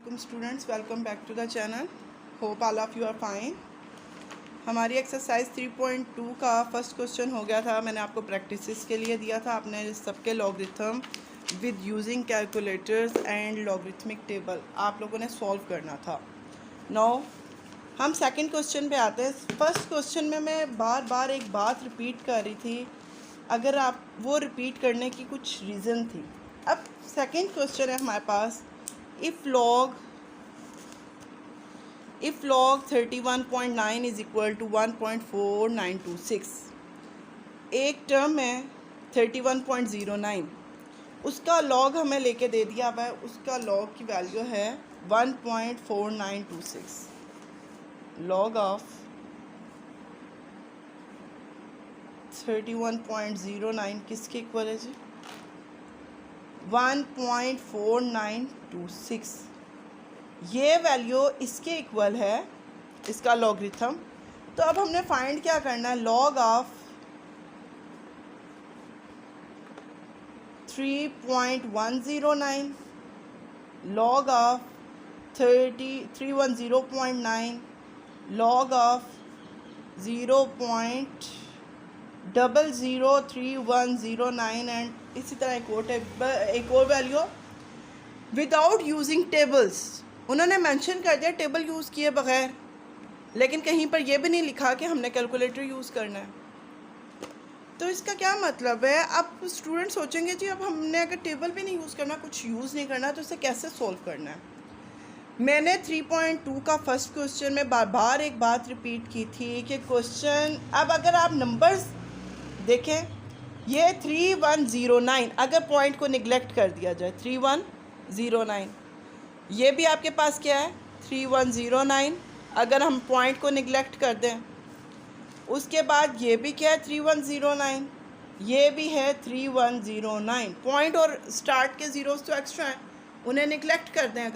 Assalamualaikum students, welcome back to the channel. Hope all of you are fine. हमारी exercise 3.2 का first question हो गया था. मैंने आपको प्रैक्टिसेस के लिए दिया था. आपने सबके logarithm with using calculators and logarithmic table आप लोगों ने सॉल्व करना था. नाउ हम सेकंड क्वेश्चन पे आते हैं. फर्स्ट क्वेश्चन में मैं बार बार एक बात रिपीट कर रही थी. अगर आप वो रिपीट करने की कुछ रीज़न थी. अब सेकंड क्वेश्चन है हमारे पास. if log 31.9 is equal to 1.4926, एक टर्म है 31.09, उसका लॉग हमें लेके दे दिया हुआ है. उसका लॉग की वैल्यू है 1.4926. लॉग ऑफ 31.09 किसके इक्वल है जी? 1.4926. ये वैल्यू इसके इक्वल है, इसका लॉगरिथम. तो अब हमने फाइंड क्या करना है? Log of 3.109, log of 310.9, log of 0.003109 and इसी तरह एक और वैल्यू विदाउट यूजिंग टेबल्स. उन्होंने मेंशन कर दिया टेबल यूज़ किए बगैर, लेकिन कहीं पर यह भी नहीं लिखा कि हमने कैलकुलेटर यूज़ करना है. तो इसका क्या मतलब है? अब स्टूडेंट सोचेंगे जी अब हमने अगर टेबल भी नहीं यूज़ करना, कुछ यूज़ नहीं करना, तो इसे कैसे सोल्व करना है. मैंने 3.2 का फर्स्ट क्वेश्चन में बार बार एक बात रिपीट की थी कि क्वेश्चन, अब अगर आप नंबर्स देखें, ये 3109, अगर पॉइंट को निगलेक्ट कर दिया जाए 3109, ये भी आपके पास क्या है 3109. अगर हम पॉइंट को निगलेक्ट कर दें, उसके बाद ये भी क्या है 3109, ये भी है 3109. पॉइंट और स्टार्ट के ज़ीरोस तो एक्स्ट्रा हैं, उन्हें निगलेक्ट कर दें.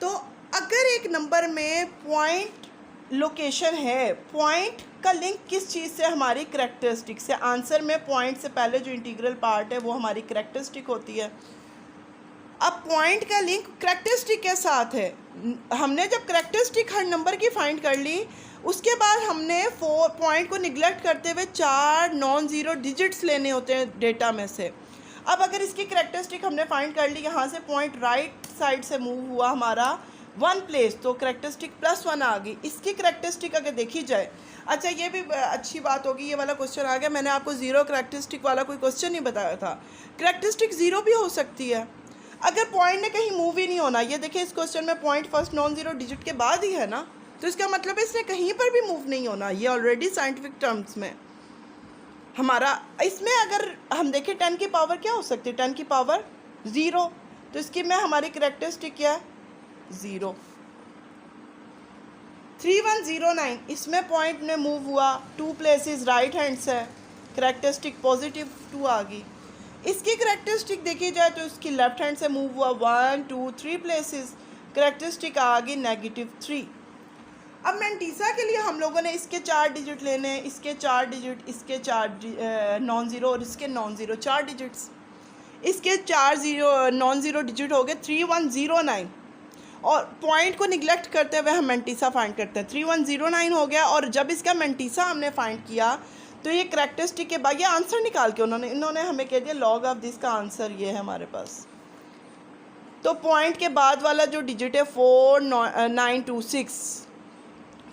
तो अगर एक नंबर में पॉइंट लोकेशन है, पॉइंट का लिंक किस चीज़ से? हमारी करैक्टरिस्टिक से. आंसर में पॉइंट से पहले जो इंटीग्रल पार्ट है वो हमारी करैक्टरिस्टिक होती है. अब पॉइंट का लिंक करैक्टरिस्टिक के साथ है. हमने जब करैक्टरिस्टिक हर नंबर की फाइंड कर ली, उसके बाद हमने पॉइंट को निगलेक्ट करते हुए 4 नॉन ज़ीरो डिजिट्स लेने होते हैं डेटा में से. अब अगर इसकी करैक्टरिस्टिक हमने फाइंड कर ली, यहाँ से पॉइंट राइट साइड से मूव हुआ हमारा 1 प्लेस, तो करैक्टरिस्टिक +1 आ गई. इसकी करैक्टरिस्टिक अगर देखी जाए, अच्छा ये भी अच्छी बात होगी, ये वाला क्वेश्चन आ गया. मैंने आपको ज़ीरो करैक्टरिस्टिक वाला कोई क्वेश्चन नहीं बताया था. करैक्टरिस्टिक ज़ीरो भी हो सकती है अगर पॉइंट ने कहीं मूव ही नहीं होना. ये देखिए इस क्वेश्चन में point first non zero digit के बाद ही है ना, तो इसका मतलब है इसने कहीं पर भी मूव नहीं होना. ये ऑलरेडी साइंटिफिक टर्म्स में हमारा. इसमें अगर हम देखें 10 की पावर क्या हो सकती है? 10 की पावर 0, तो इसकी में हमारी करैक्टरिस्टिक क्या है? 0. 3109, इसमें पॉइंट ने मूव हुआ 2 प्लेसेस राइट हैंड से, करैक्टरिस्टिक +2 आ गई. इसकी करैक्टरिस्टिक देखी जाए तो इसकी लेफ्ट हैंड से मूव हुआ 1 2 3 प्लेसेस, करैक्टरिस्टिक आ गई -3. अब मैंटीसा के लिए हम लोगों ने इसके 4 डिजिट लेने हैं, इसके 4 डिजिट, इसके 4 नॉन ज़ीरो और इसके नॉन ज़ीरो 4 डिजिट्स. इसके 4 नॉन ज़ीरो डिजिट हो गए 3109, और पॉइंट को निगलेक्ट करते हुए हम मैंटीसा फाइंड करते हैं. 3109 हो गया, और जब इसका मैंटीसा हमने फाइंड किया तो ये करैक्टरिस्टिक के बाद ये आंसर निकाल के इन्होंने हमें कह दिया लॉग ऑफ दिस का आंसर ये है हमारे पास. तो पॉइंट के बाद वाला जो डिजिट है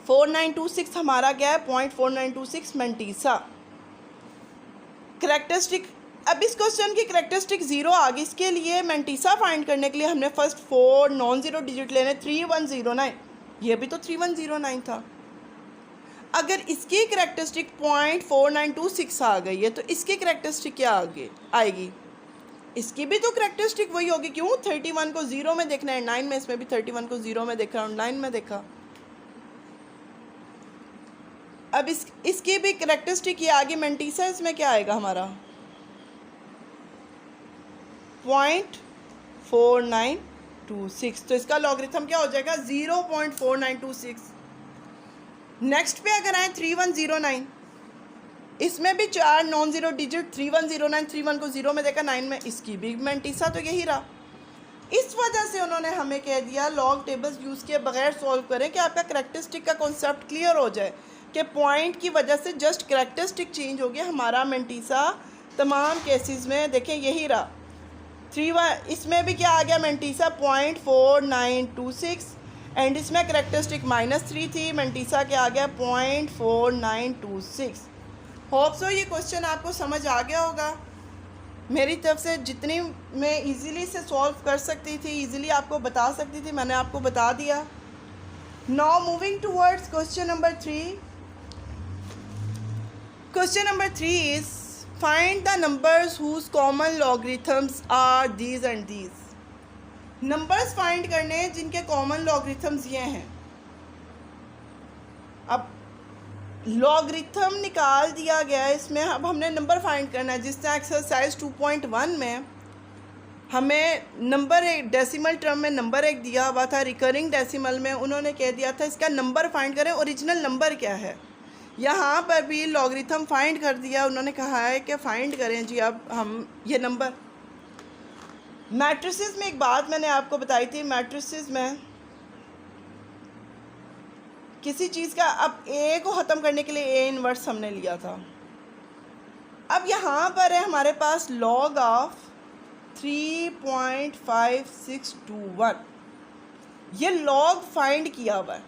4926 हमारा क्या है? 0.4926 मैंटीसा. करैक्टरिस्टिक, अब इस क्वेश्चन की करैक्टरिस्टिक 0 आ गई. इसके लिए मैंटीसा फाइंड करने के लिए हमने फर्स्ट 4 नॉन ज़ीरो डिजिट लेने. 3109, ये भी तो 3109 था. अगर इसकी करैक्टरिस्टिक 0.4926 आ गई है, तो इसकी करैक्टरिस्टिक क्या आएगी? इसकी भी तो करैक्टरिस्टिक वही होगी. क्यों? 31 को 0 में देखना है 9 में, इसमें भी 31 को 0 में देखा और 9 में देखा. अब इसकी भी करैक्टरिस्टिक ये आगे मैंटीसा, इसमें क्या आएगा हमारा? 0.4926. तो इसका लॉगरिथम क्या हो जाएगा? 0.4926. नेक्स्ट पे अगर आए 3109, इसमें भी 4 नॉन ज़ीरो डिजिट 3109, 31 को 0 में देखा 9 में, इसकी भी मैंटीसा तो यही रहा. इस वजह से उन्होंने हमें कह दिया लॉग टेबल्स यूज़ किए बगैर सॉल्व करें कि आपका करैक्टरिस्टिक का कॉन्सेप्ट क्लियर हो जाए कि पॉइंट की वजह से जस्ट करैक्टरिस्टिक चेंज हो गया। हमारा मेंटीसा तमाम केसेस में देखें यही रहा 3 इसमें भी क्या आ गया मेंटीसा 0.4926 एंड इसमें करैक्टरिस्टिक -3 थी, मेंटीसा क्या आ गया 0.4926। होप सो ये क्वेश्चन आपको समझ आ गया होगा। मेरी तरफ से जितनी मैं इजीली से सॉल्व कर सकती थी, इजीली आपको बता सकती थी, मैंने आपको बता दिया। Now moving towards question number 3। Question number 3 is find the numbers whose common logarithms are these and these. Numbers find करने जिनके कॉमन लॉगरिथम्स ये हैं। अब लॉगरिथम निकाल दिया गया है, इसमें अब हमने नंबर फाइंड करना है। जिस तरह एक्सरसाइज 2.1 में हमें नंबर एक डेसिमल टर्म में नंबर एक दिया हुआ था, रिकरिंग डेसिमल में उन्होंने कह दिया था इसका नंबर फाइंड करें, ओरिजिनल नंबर क्या है। यहाँ पर भी लॉगरिथम फाइंड कर दिया, उन्होंने कहा है कि फाइंड करें जी अब हम ये नंबर। मैट्रिसेस में एक बात मैंने आपको बताई थी, मैट्रिसेस में किसी चीज़ का अब ए को ख़त्म करने के लिए ए इनवर्स हमने लिया था। अब यहाँ पर है हमारे पास लॉग ऑफ 3.5621, ये लॉग फाइंड किया हुआ है।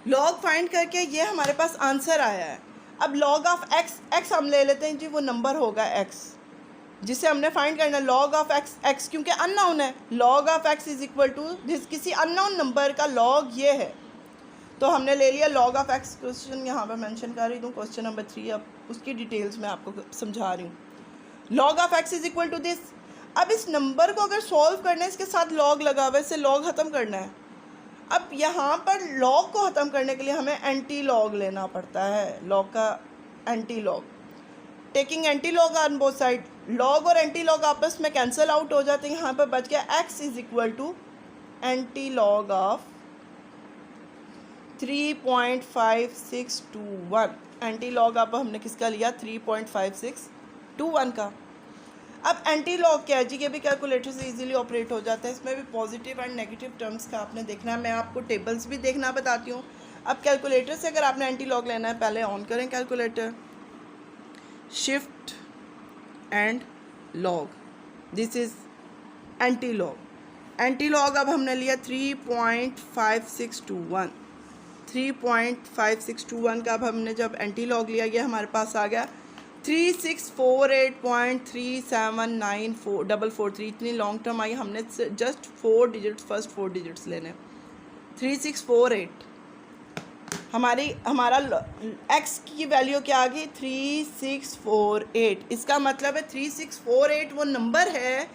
लॉग फाइंड करके ये हमारे पास आंसर आया है। अब लॉग ऑफ एक्स हम ले लेते हैं जी, वो नंबर होगा एक्स जिसे हमने फाइंड करना है। लॉग ऑफ एक्स क्योंकि अननोन है, log of x is equal to किसी अननोन नंबर का लॉग ये है, तो हमने ले लिया लॉग ऑफ एक्स। क्वेश्चन यहाँ पर मेंशन कर रही हूँ क्वेश्चन नंबर 3, अब उसकी डिटेल्स में आपको समझा रही हूँ। Log of x is equal to this. अब इस नंबर को अगर सॉल्व करना है, इसके साथ लॉग लगा हुआ है, इससे लॉग ख़त्म करना है। अब यहाँ पर लॉग को ख़त्म करने के लिए हमें एंटी लॉग लेना पड़ता है, लॉग का anti log. Taking anti log on both side, log और एंटी लॉग आपस में कैंसिल आउट हो जाते हैं। यहाँ पर बच गया x is equal to anti log of 3.5621। Anti log अब हमने किसका लिया 3.5621 का। अब एंटी लॉग क्या है जी, ये भी कैलकुलेटर से इजीली ऑपरेट हो जाता है। इसमें भी पॉजिटिव एंड नेगेटिव टर्म्स का आपने देखना है, मैं आपको टेबल्स भी देखना बताती हूँ। अब कैलकुलेटर से अगर आपने एंटी लॉग लेना है, पहले ऑन करें calculator, shift and log, this is anti log. Anti log अब हमने लिया 3.5621 का। अब हमने जब एंटी लॉग लिया, ये हमारे पास आ गया 3648.3794443। इतनी लॉन्ग टर्म आई, हमने जस्ट 4 डिजिट्स, फर्स्ट 4 डिजिट्स लेने। 3648 हमारा एक्स की वैल्यू क्या आ गई 3648। इसका मतलब है 3648 वो नंबर है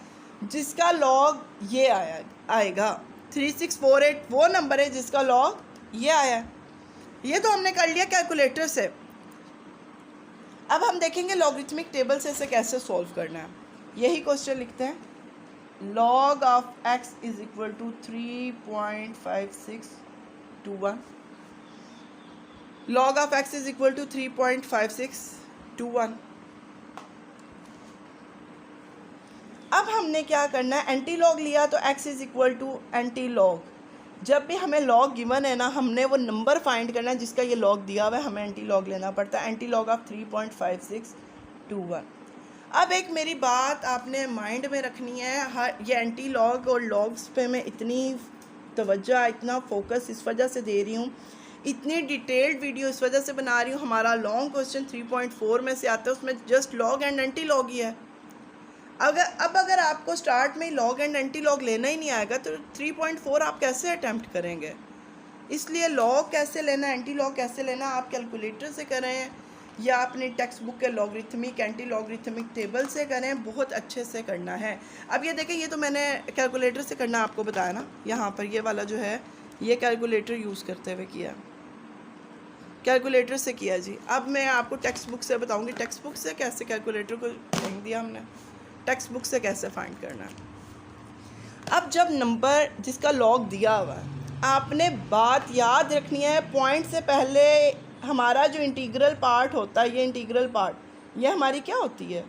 जिसका लॉग ये आएगा। 3648 वो नंबर है जिसका लॉग ये आया। ये तो हमने कर लिया कैलकुलेटर से। अब हम देखेंगे लॉगरिथमिक टेबल से इसे कैसे सॉल्व करना है। यही क्वेश्चन लिखते हैं, log of x is equal to 3.5621। Log of x is equal to 3.5621। अब हमने क्या करना है, एंटी लॉग लिया तो x is equal to anti log. जब भी हमें लॉग गिवन है ना, हमने वो नंबर फाइंड करना है जिसका ये लॉग दिया हुआ है, हमें एंटी लॉग लेना पड़ता है। Anti log of 3.5621। अब एक मेरी बात आपने माइंड में रखनी है, हर ये एंटी लॉग और लॉग्स पे मैं इतनी तवज्जो, इतना फोकस इस वजह से दे रही हूँ, इतनी डिटेल्ड वीडियो इस वजह से बना रही हूँ। हमारा लॉन्ग क्वेश्चन 3.4 में से आता है, उसमें just log and anti log ही है। अगर आपको स्टार्ट में लॉग एंड एंटी लॉग लेना ही नहीं आएगा तो 3.4 आप कैसे अटैम्प्ट करेंगे। इसलिए लॉग कैसे लेना, एंटी लॉग कैसे लेना, आप कैलकुलेटर से करें या अपनी टेक्स्ट बुक के लॉगरिथमिक एंटी लॉगरिथमिक टेबल से करें, बहुत अच्छे से करना है। अब ये देखें, ये तो मैंने कैलकुलेटर से करना आपको बताया ना, यहाँ पर ये वाला जो है ये कैलकुलेटर यूज़ करते हुए किया, कैलकुलेटर से किया जी। अब मैं आपको टेक्स्ट बुक से बताऊँगी, टेक्स्ट बुक से कैसे कैलकुलेटर को लिख दिया हमने, टेक्स्ट बुक से कैसे फाइंड करना है। अब जब नंबर जिसका लॉग दिया हुआ है, आपने बात याद रखनी है, पॉइंट से पहले हमारा जो इंटीग्रल पार्ट होता है, ये इंटीग्रल पार्ट ये हमारी क्या होती है,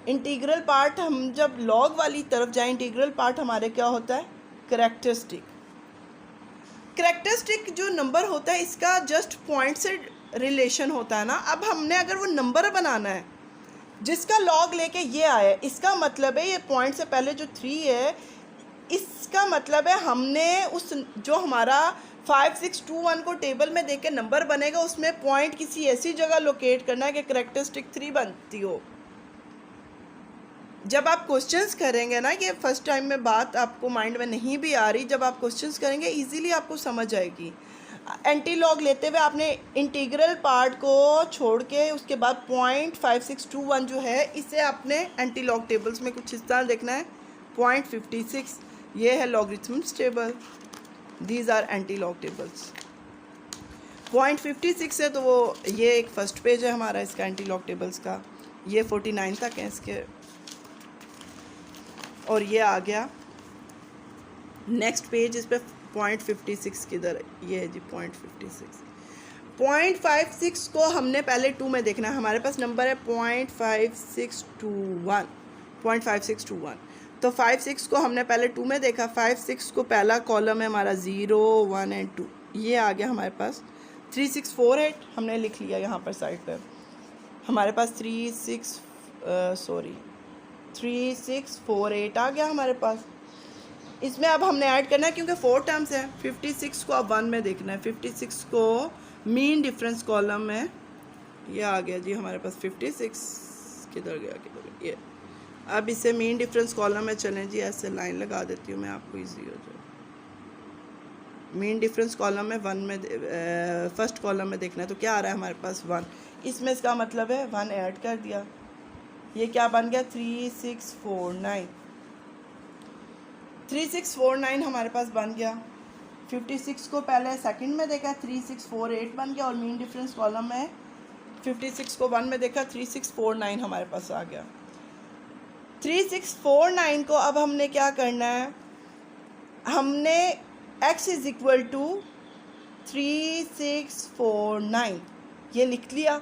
इंटीग्रल पार्ट हम जब लॉग वाली तरफ जाएं, इंटीग्रल पार्ट हमारे क्या होता है, करैक्टरिस्टिक। करैक्टरिस्टिक जो नंबर होता है इसका जस्ट पॉइंट से रिलेशन होता है ना। अब हमने अगर वो नंबर बनाना है जिसका लॉग लेके ये आया, इसका मतलब है ये पॉइंट से पहले जो 3 है, इसका मतलब है हमने उस जो हमारा 5621 को टेबल में देख के नंबर बनेगा उसमें पॉइंट किसी ऐसी जगह लोकेट करना है कि करैक्टरिस्टिक 3 बनती हो। जब आप क्वेश्चंस करेंगे ना, ये फर्स्ट टाइम में बात आपको माइंड में नहीं भी आ रही, जब आप क्वेश्चंस करेंगे इजीली आपको समझ आएगी। एंटी लॉग लेते हुए आपने इंटीग्रल पार्ट को छोड़ के उसके बाद 0.5621 जो है इसे आपने एंटी लॉग टेबल्स में कुछ इस तरह देखना है। 0.56 ये है logarithms table, these are anti log tables. 0.56 है तो वो ये एक फर्स्ट पेज है हमारा इसका एंटी लॉग टेबल्स का, ये 49 तक है इसके, और ये आ गया नेक्स्ट पेज, इस पे 0.56 किधर है, ये है जी 0.56। 0.56 को हमने पहले 2 में देखना है, हमारे पास नंबर है 0.5621, 0.5621। तो 56 को हमने पहले 2 में देखा, 56 को पहला कॉलम है हमारा 0, 1 एंड 2, ये आ गया हमारे पास। 3648 हमने लिख लिया यहाँ पर साइड पर, हमारे पास 3648 आ गया हमारे पास। इसमें अब हमने ऐड करना है क्योंकि 4 टर्म्स है। 56 को अब 1 में देखना है, 56 को मीन डिफरेंस कॉलम में, ये आ गया जी हमारे पास 56, किधर गया ये। अब इसे मीन डिफरेंस कॉलम में चलें जी, ऐसे लाइन लगा देती हूँ मैं आपको इजी हो जाए। मीन डिफरेंस कॉलम में 1 में फर्स्ट कॉलम में देखना है, तो क्या आ रहा है हमारे पास 1, इसमें इसका मतलब है 1 ऐड कर दिया, ये क्या बन गया 3649, 3649 हमारे पास बन गया। 56 को पहले सेकंड में देखा 3648 बन गया, और मीन डिफरेंस कॉलम में 56 को 1 में देखा 3649 हमारे पास आ गया। 3649 को अब हमने क्या करना है, हमने x इज़ इक्वल टू 3649 ये लिख लिया।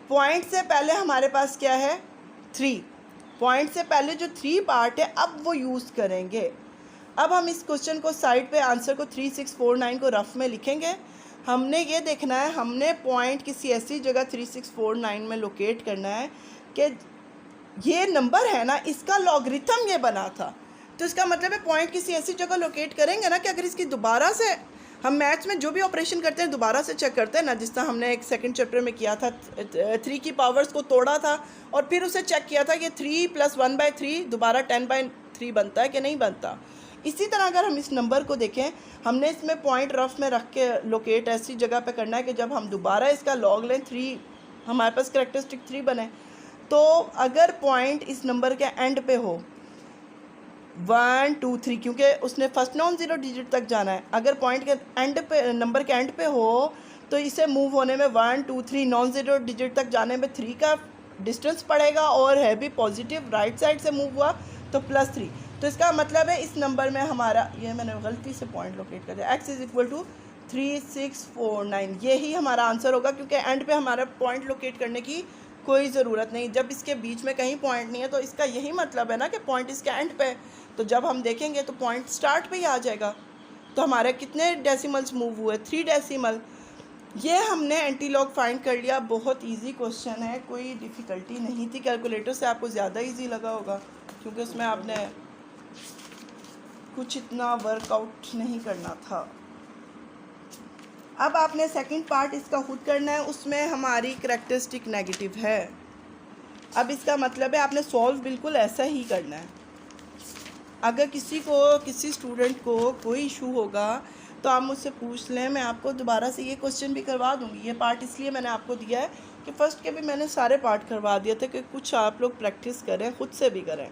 पॉइंट से पहले हमारे पास क्या है 3, पॉइंट से पहले जो 3 पार्ट है अब वो यूज़ करेंगे। अब हम इस क्वेश्चन को साइड पे आंसर को 3649 को रफ में लिखेंगे। हमने ये देखना है, हमने पॉइंट किसी ऐसी जगह 3649 में लोकेट करना है कि ये नंबर है ना, इसका लॉगरिथम ये बना था, तो इसका मतलब है पॉइंट किसी ऐसी जगह लोकेट करेंगे ना कि अगर इसकी दोबारा से हम मैथ्स में जो भी ऑपरेशन करते हैं दोबारा से चेक करते हैं ना, जिस तरह हमने एक सेकंड चैप्टर में किया था, 3 की पावर्स को तोड़ा था और फिर उसे चेक किया था कि 3 + 1/3 दोबारा 10/3 बनता है कि नहीं बनता। इसी तरह अगर हम इस नंबर को देखें, हमने इसमें पॉइंट रफ में रख के लोकेट ऐसी जगह पे करना है कि जब हम दोबारा इसका लॉग लें 3 हमारे पास करैक्टरिस्टिक 3 बने। तो अगर पॉइंट इस नंबर के एंड पे हो 1 2 3, क्योंकि उसने फर्स्ट नॉन ज़ीरो डिजिट तक जाना है, अगर पॉइंट के एंड पे नंबर के एंड पे हो तो इसे मूव होने में 1 2 3 नॉन ज़ीरो डिजिट तक जाने में 3 का डिस्टेंस पड़ेगा, और है भी पॉजिटिव राइट साइड से मूव हुआ तो +3। तो इसका मतलब है इस नंबर में हमारा, ये मैंने गलती से पॉइंट लोकेट कर दिया, x इज़ इक्वल टू 3649 यही हमारा आंसर होगा, क्योंकि एंड पे हमारा पॉइंट लोकेट करने की कोई ज़रूरत नहीं। जब इसके बीच में कहीं पॉइंट नहीं है तो इसका यही मतलब है ना कि पॉइंट इसके एंड पे, तो जब हम देखेंगे तो पॉइंट स्टार्ट पे ही आ जाएगा। तो हमारे कितने डेसिमल्स मूव हुए 3 डेसिमल। ये हमने एंटी लॉग फाइंड कर लिया। बहुत इजी क्वेश्चन है, कोई डिफ़िकल्टी नहीं थी। कैलकुलेटर से आपको ज़्यादा इजी लगा होगा क्योंकि उसमें आपने कुछ इतना वर्कआउट नहीं करना था। अब आपने सेकंड पार्ट इसका खुद करना है, उसमें हमारी करैक्टरिस्टिक नेगेटिव है। अब इसका मतलब है आपने सॉल्व बिल्कुल ऐसा ही करना है। अगर किसी स्टूडेंट को कोई इशू होगा तो आप मुझसे पूछ लें, मैं आपको दोबारा से ये क्वेश्चन भी करवा दूँगी। ये पार्ट इसलिए मैंने आपको दिया है कि फ़र्स्ट के भी मैंने सारे पार्ट करवा दिए थे कि कुछ आप लोग प्रैक्टिस करें, ख़ुद से भी करें।